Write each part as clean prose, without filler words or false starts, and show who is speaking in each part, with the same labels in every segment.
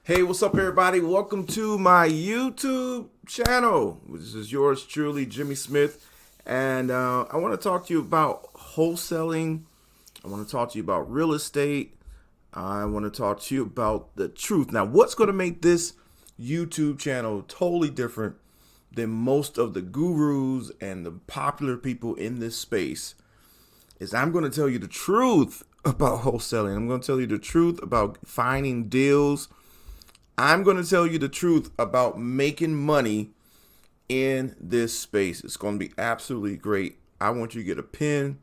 Speaker 1: Hey, what's up, everybody? Welcome to my YouTube channel. This is yours truly, Jimmy Smith, and I want to talk to you about wholesaling. I want to talk to you about real estate. I want to talk to you about the truth. Now, what's going to make this YouTube channel totally different than most of the gurus and the popular people in this space is I'm going to tell you the truth about wholesaling. I'm going to tell you the truth about finding deals. I'm going to tell you the truth about making money in this space. It's going to be absolutely great. I want you to get a pen.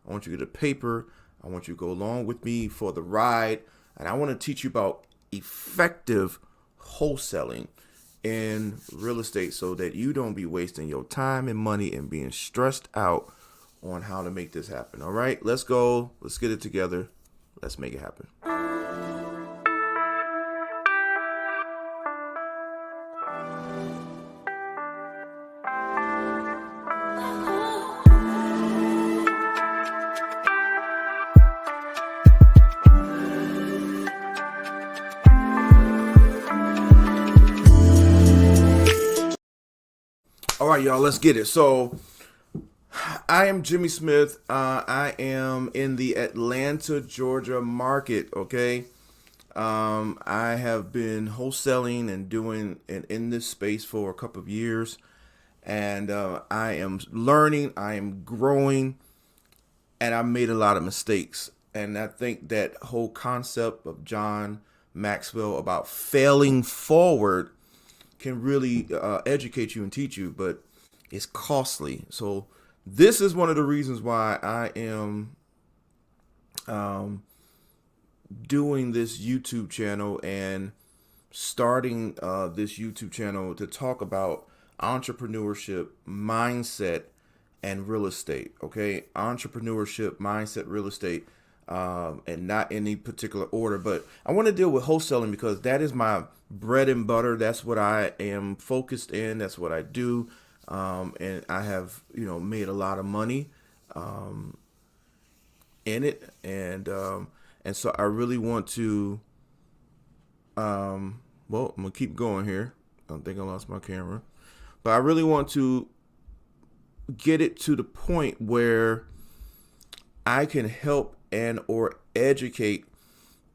Speaker 1: I want you to get a paper. I want you to go along with me for the ride. And I want to teach you about effective wholesaling in real estate so that you don't be wasting your time and money and being stressed out on how to make this happen. All right, let's go. Let's get it together. Let's make it happen. All right, y'all, let's get it. So I am Jimmy Smith. I am in the Atlanta, Georgia market. Okay. I have been wholesaling and doing in this space for a couple of years, and I am learning, I am growing, and I made a lot of mistakes. And I think that whole concept of John Maxwell about failing forward can really educate you and teach you, but it's costly. So this is one of the reasons why I am doing this YouTube channel and starting this YouTube channel to talk about entrepreneurship, mindset, and real estate. Okay, entrepreneurship, mindset, real estate, and not any particular order. But I want to deal with wholesaling because that is my bread and butter. That's what I am focused in. That's what I do, and I have made a lot of money in it, and so I really want to. Well, I'm gonna keep going here. I don't think I lost my camera, but I really want to get it to the point where I can help and or educate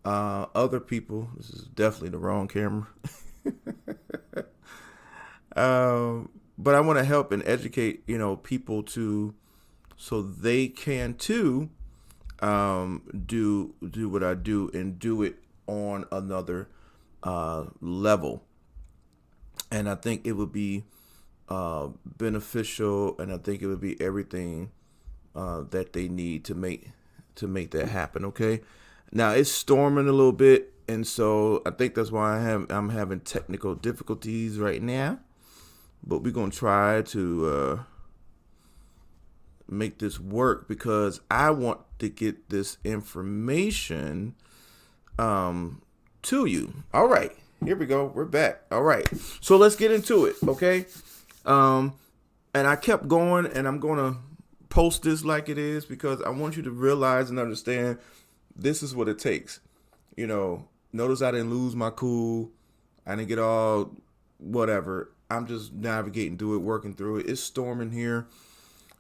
Speaker 1: other people. This is definitely the wrong camera. But I want to help and educate, people so they can too do what I do and do it on another level. And I think it would be beneficial, and I think it would be everything that they need to make that happen. Okay. Now it's storming a little bit, and so I think that's why I'm having technical difficulties right now. But we're gonna try to make this work because I want to get this information to you. All right, here we go. We're back. All right, so let's get into it. Okay. And I kept going, and I'm gonna post this like it is because I want you to realize and understand this is what it takes. Notice I didn't lose my cool. I didn't get all whatever. I'm just navigating through it, working through it. It's storming here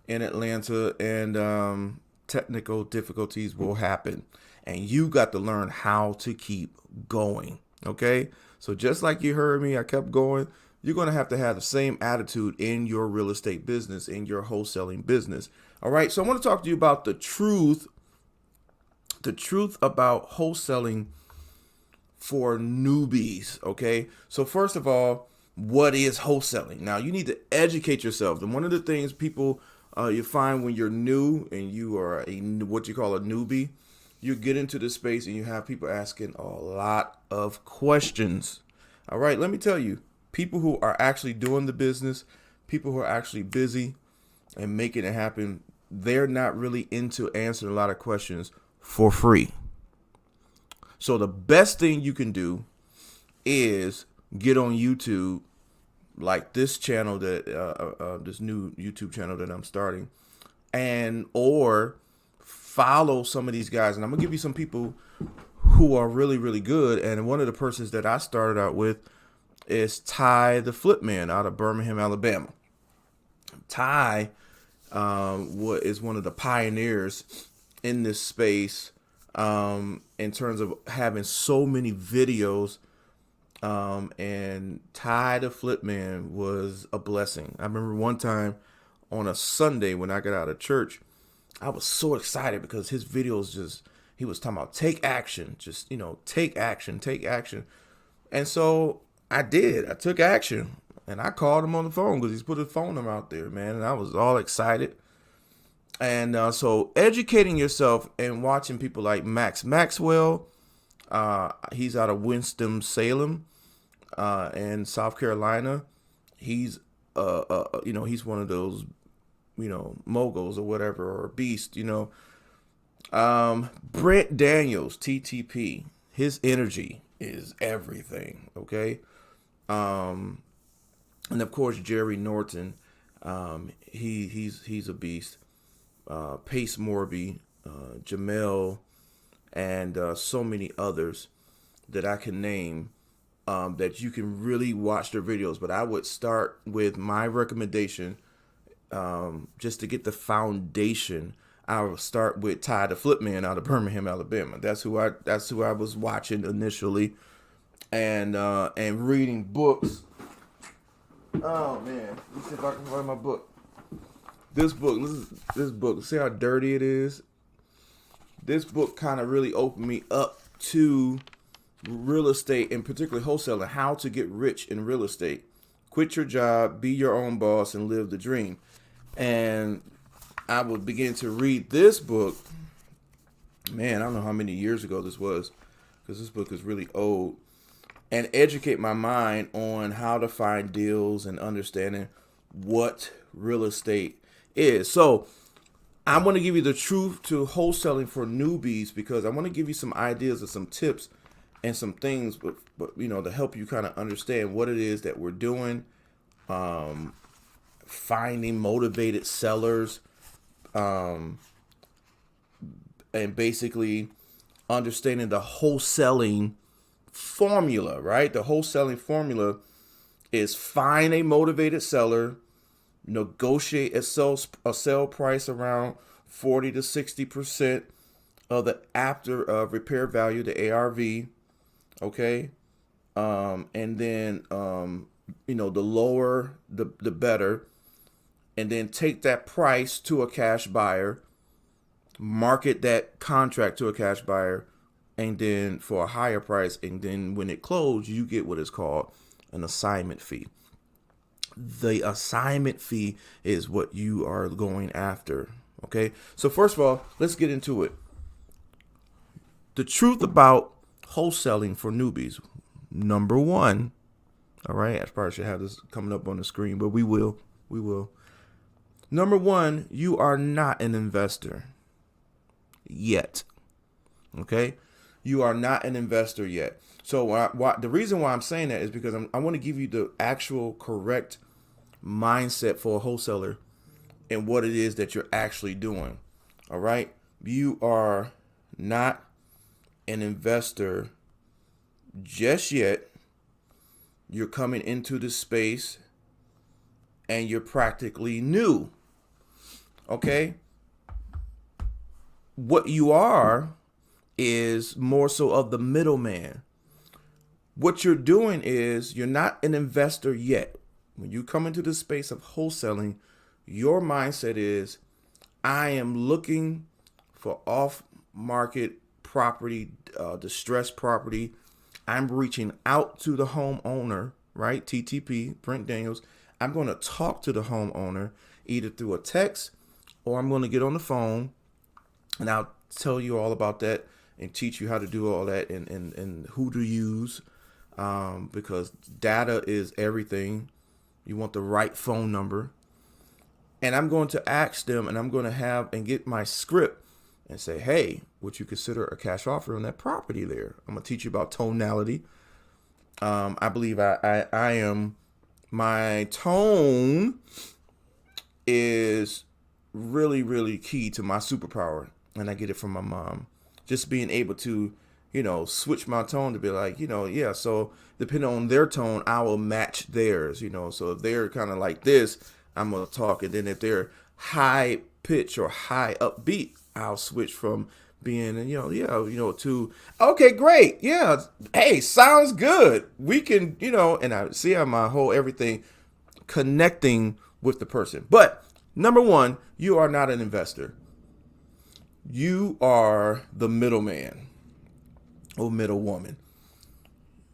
Speaker 1: in Atlanta, and technical difficulties will happen. And you got to learn how to keep going. Okay? So just like you heard me, I kept going. You're going to have the same attitude in your real estate business, in your wholesaling business. All right. So I want to talk to you about the truth about wholesaling for newbies. Okay. So first of all, what is wholesaling? Now you need to educate yourself. And one of the things people you find when you're new and you are what you call a newbie, you get into this space and you have people asking a lot of questions. All right. Let me tell you. People who are actually doing the business, people who are actually busy and making it happen, they're not really into answering a lot of questions for free. So the best thing you can do is get on YouTube, like this channel this new YouTube channel that I'm starting, and or follow some of these guys. And I'm gonna give you some people who are really, really good. And one of the persons that I started out with is Ty the Flip Man out of Birmingham, Alabama. Ty is one of the pioneers in this space in terms of having so many videos. And Ty the Flip Man was a blessing. I remember one time on a Sunday when I got out of church, I was so excited because his videos he was talking about take action, take action. And so I did. I took action and I called him on the phone because he's put his phone number out there, man. And I was all excited. And so educating yourself and watching people like Max Maxwell, he's out of Winston-Salem in South Carolina. He's he's one of those, moguls or whatever, or beast, Brent Daniels, TTP, his energy is everything. Okay. And of course, Jerry Norton, he's a beast. Pace Morby, Jamel, and so many others that I can name that you can really watch their videos. But I would start with my recommendation just to get the foundation. I would start with Ty the Flip Man out of Birmingham, Alabama. That's who I was watching initially, and reading books. Oh man, let's see if I can find my book. This book. See how dirty it is? This book kind of really opened me up to real estate, and particularly wholesaling, how to get rich in real estate. Quit your job, be your own boss, and live the dream. And I would begin to read this book. Man, I don't know how many years ago this was, because this book is really old. And educate my mind on how to find deals and understanding what real estate is. So I want to give you the truth to wholesaling for newbies, because I want to give you some ideas and some tips and some things, but to help you kind of understand what it is that we're doing, finding motivated sellers, and basically understanding the wholesaling formula, right? The wholesaling formula is find a motivated seller, negotiate a sell price around 40 to 60% of the after repair value, the ARV. Okay. And then, the lower, the better. And then take that price to a cash buyer, market that contract to a cash buyer, and then for a higher price. And then when it closes, you get what is called an assignment fee. The assignment fee is what you are going after. Okay. So first of all, let's get into it. The truth about wholesaling for newbies. Number one. All right. I probably should have this coming up on the screen, but we will. Number one, you are not an investor yet. Okay. You are not an investor yet. So the reason why I'm saying that is because I want to give you the actual correct mindset for a wholesaler and what it is that you're actually doing. All right. You are not an investor just yet. You're coming into the space and you're practically new. Okay. What you are is more so of the middleman. What you're doing is you're not an investor yet. When you come into the space of wholesaling, your mindset is, I am looking for off-market property, distressed property. I'm reaching out to the homeowner, right? TTP, Brent Daniels. I'm going to talk to the homeowner either through a text or I'm going to get on the phone, and I'll tell you all about that and teach you how to do all that and who to use, because data is everything. You want the right phone number. And I'm going to ask them, and I'm going to have and get my script and say, hey, would you consider a cash offer on that property there? I'm going to teach you about tonality. I believe I am, my tone is really, really key to my superpower. And I get it from my mom. Just being able to switch my tone to be like, yeah. So depending on their tone, I will match theirs, So if they're kind of like this, I'm going to talk. And then if they're high pitch or high upbeat, I'll switch from being, to, okay, great. Yeah. Hey, sounds good. We can, and I see how my whole everything connecting with the person. But number one, you are not an investor. You are the middleman or middlewoman.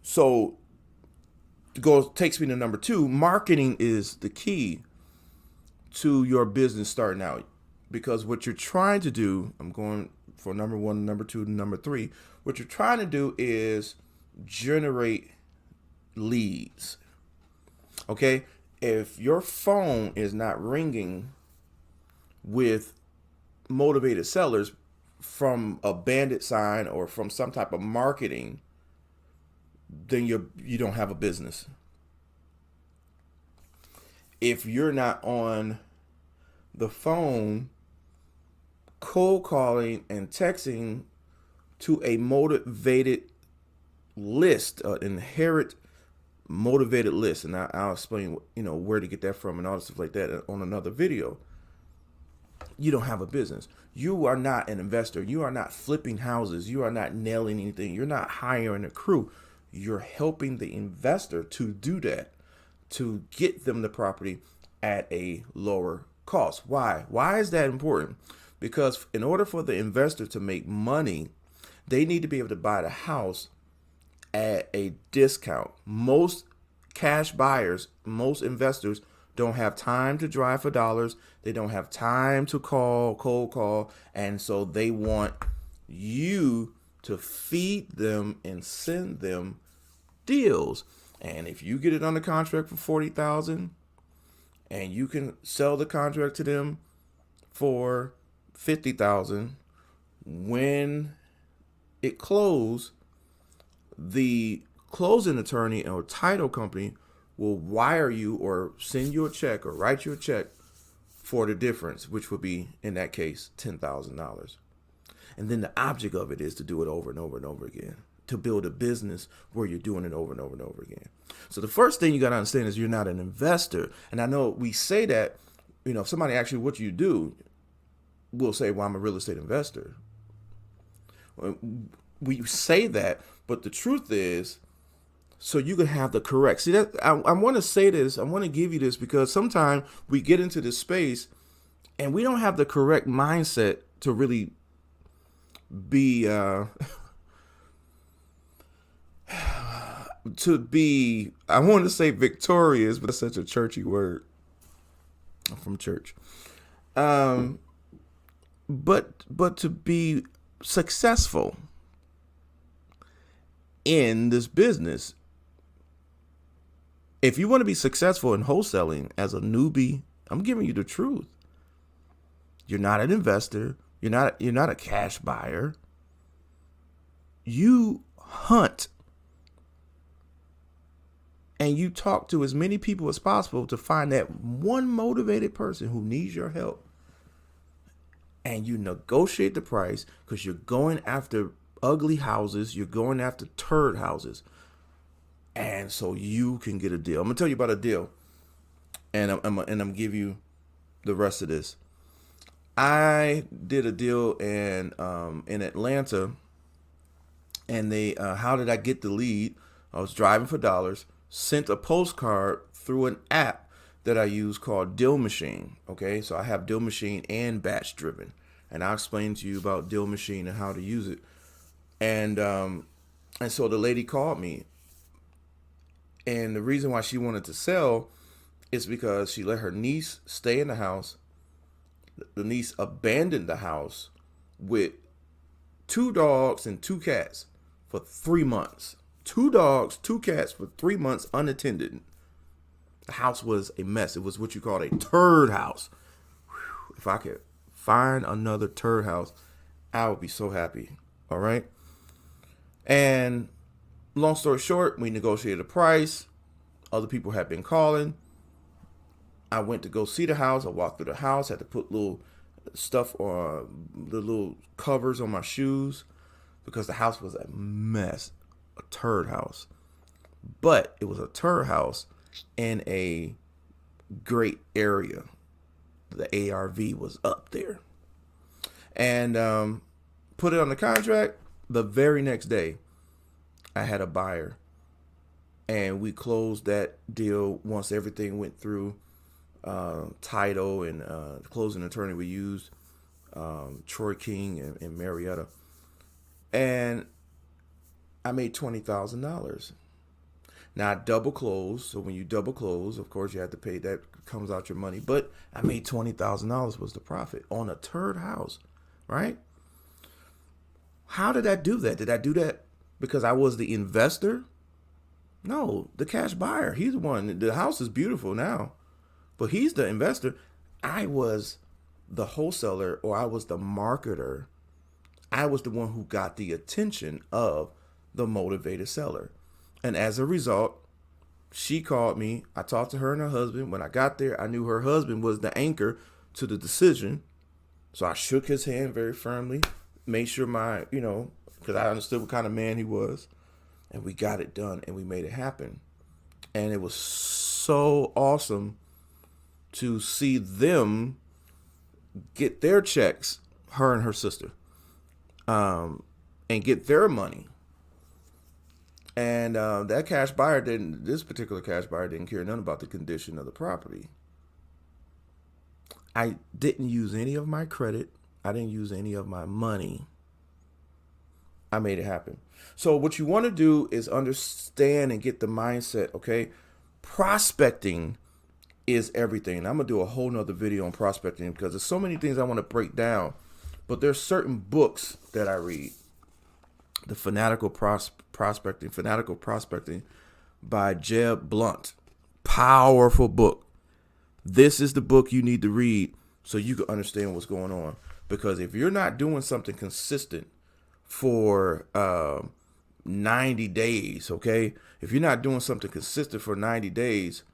Speaker 1: So takes me to number two. Marketing is the key to your business starting out, because what you're trying to do, I'm going for number one, number two, number three. What you're trying to do is generate leads. Okay. If your phone is not ringing with motivated sellers from a bandit sign or from some type of marketing, then you don't have a business. If you're not on the phone cold calling and texting to a motivated list, inherent motivated list, and I'll explain where to get that from and all stuff like that on another video, you don't have a business. You are not an investor. You are not flipping houses. You are not nailing anything. You're not hiring a crew. You're helping the investor to do that, to get them the property at a lower cost. Why? Why is that important? Because in order for the investor to make money, they need to be able to buy the house at a discount. Most cash buyers, most investors don't have time to drive for dollars. They don't have time to cold call. And so they want you to feed them and send them deals. And if you get it under contract for $40,000 and you can sell the contract to them for $50,000, when it closes, the closing attorney or title company will wire you or send you a check or write you a check for the difference, which would be, in that case, $10,000. And then the object of it is to do it over and over and over again, to build a business where you're doing it over and over and over again. So the first thing you got to understand is you're not an investor. And I know we say that, if somebody asks you what you do, we'll say, well, I'm a real estate investor. We say that, but the truth is, so you can have the correct. See, that I want to say this. I want to give you this because sometimes we get into this space and we don't have the correct mindset to really be I want to say victorious, but it's such a churchy word. I'm from church. But to be successful in this business, if you want to be successful in wholesaling as a newbie, I'm giving you the truth. You're not an investor. You're not a cash buyer. You hunt and you talk to as many people as possible to find that one motivated person who needs your help. And you negotiate the price because you're going after ugly houses. You're going after turd houses. And so you can get a deal. I'm going to tell you about a deal. And I'm give you the rest of this. I did a deal in Atlanta. And how did I get the lead? I was driving for dollars. Sent a postcard through an app that I use called Deal Machine. Okay, so I have Deal Machine and Batch Driven, and I'll explain to you about Deal Machine and how to use it. And so the lady called me, and the reason why she wanted to sell is because she let her niece stay in the house. The niece abandoned the house with 2 dogs and 2 cats for 3 months. 2 dogs, 2 cats for 3 months unattended. The house was a mess. It was what you call a turd house. Whew, if I could find another turd house, I would be so happy. All right. And long story short, we negotiated a price. Other people had been calling. I went to go see the house. I walked through the house, had to put little stuff or the little covers on my shoes. because the house was a mess, a turd house. But it was a turd house in a great area. The ARV was up there. And put it on the contract. The very next day, I had a buyer. And we closed that deal once everything went through. Title and the closing attorney we used, Troy King and Marietta. And I made $20,000. Now I double close. So when you double close, of course you have to pay, that comes out your money. But I made $20,000 was the profit on a turd house, right? How did I do that? Did I do that because I was the investor? No, the cash buyer. He's the one. The house is beautiful now, but he's the investor. I was the wholesaler, or I was the marketer. I was the one who got the attention of the motivated seller. And as a result, she called me. I talked to her and her husband. When I got there, I knew her husband was the anchor to the decision. So I shook his hand very firmly, made sure because I understood what kind of man he was. And we got it done and we made it happen. And it was so awesome to see them get their checks, her and her sister, and get their money. And this particular cash buyer didn't care nothing about the condition of the property. I didn't use any of my credit. I didn't use any of my money. I made it happen. So what you want to do is understand and get the mindset, okay? Prospecting is everything. And I'm going to do a whole nother video on prospecting because there's so many things I want to break down. But there's certain books that I read. The Fanatical Prospecting by Jeb Blunt. Powerful book. This is the book you need to read so you can understand what's going on. Because if you're not doing something consistent for 90 days, okay? If you're not doing something consistent for 30 days,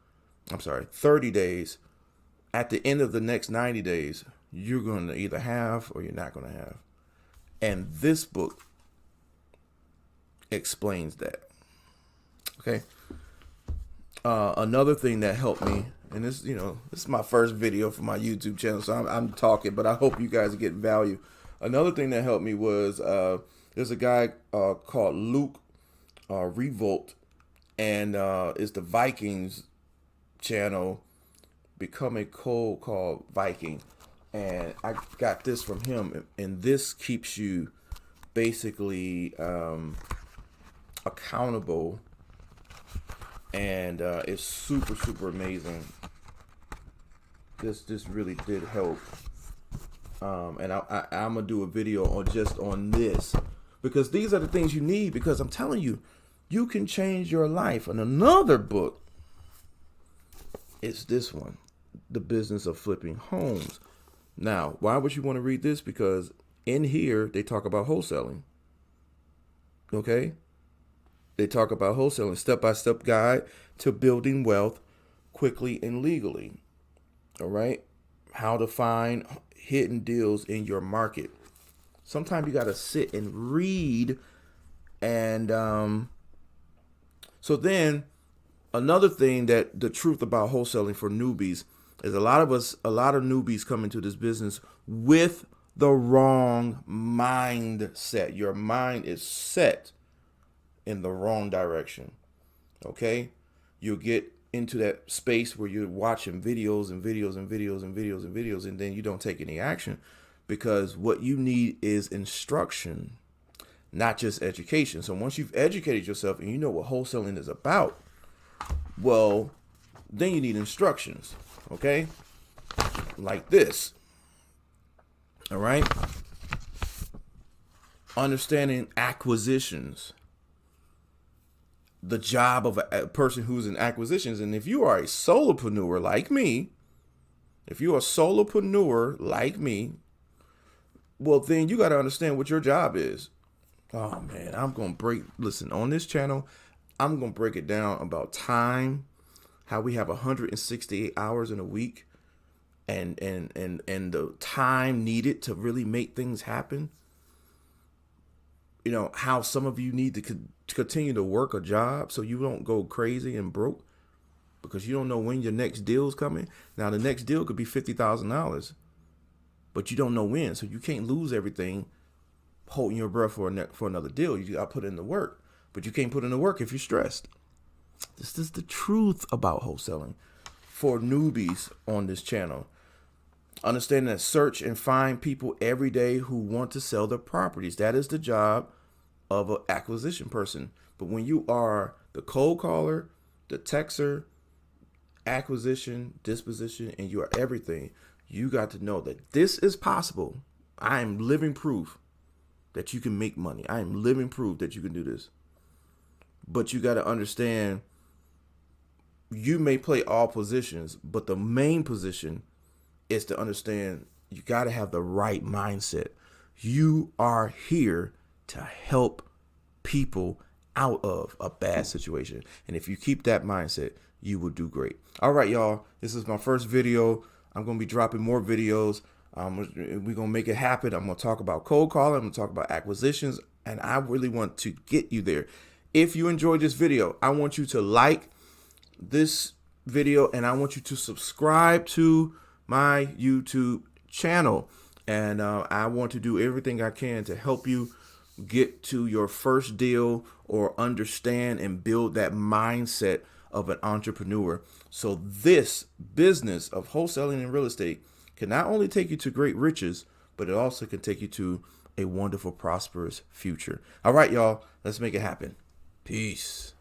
Speaker 1: at the end of the next 90 days, you're going to either have or you're not going to have. And this book explains that. Okay. Another thing that helped me, and this is my first video for my YouTube channel, so I'm talking, but I hope you guys get value. Another thing that helped me was there's a guy called Luke Revolt, and it's the Vikings channel, Become a Cold Call Viking. And I got this from him, and this keeps you basically accountable, and it's super, super amazing. This really did help. And I'm gonna do a video on this, because these are the things you need, because I'm telling you, you can change your life. And another book is this one, The Business of Flipping Homes. Now, why would you want to read this? Because in here, they talk about wholesaling. Okay? They talk about wholesaling, step-by-step guide to building wealth quickly and legally. All right? How to find hidden deals in your market. Sometimes you got to sit and read. And so then another thing, that the truth about wholesaling for newbies is a lot of newbies come into this business with the wrong mindset. Your mind is set in the wrong direction. Okay? You'll get into that space where you're watching videos and videos and videos and videos and videos, and then you don't take any action, because what you need is instruction, not just education. So once you've educated yourself and you know what wholesaling is about, well, then you need instructions. Okay? Like this. All right? Understanding acquisitions. The job of a person who's in acquisitions. And if you are a solopreneur like me, well, then you got to understand what your job is. Oh, man, on this channel, I'm going to break it down about time, how we have 168 hours in a week, and the time needed to really make things happen. how some of you need to continue to work a job so you don't go crazy and broke because you don't know when your next deal is coming. Now, the next deal could be $50,000, but you don't know when. So you can't lose everything holding your breath for another deal. You got to put in the work, but you can't put in the work if you're stressed. This is the truth about wholesaling for newbies on this channel. Understand that search and find people every day who want to sell their properties. That is the job of an acquisition person. But when you are the cold caller, the texter, acquisition, disposition, and you are everything, you got to know that this is possible. I am living proof that you can make money. I am living proof that you can do this. But you got to understand, you may play all positions, but the main position is to understand you got to have the right mindset. You are here to help people out of a bad situation. And if you keep that mindset, you will do great. All right, y'all. This is my first video. I'm going to be dropping more videos. We're going to make it happen. I'm going to talk about cold calling. I'm going to talk about acquisitions. And I really want to get you there. If you enjoyed this video, I want you to like this video and I want you to subscribe to my YouTube channel. And I want to do everything I can to help you get to your first deal or understand and build that mindset of an entrepreneur. So this business of wholesaling and real estate can not only take you to great riches, but it also can take you to a wonderful, prosperous future. All right, y'all, let's make it happen. Peace.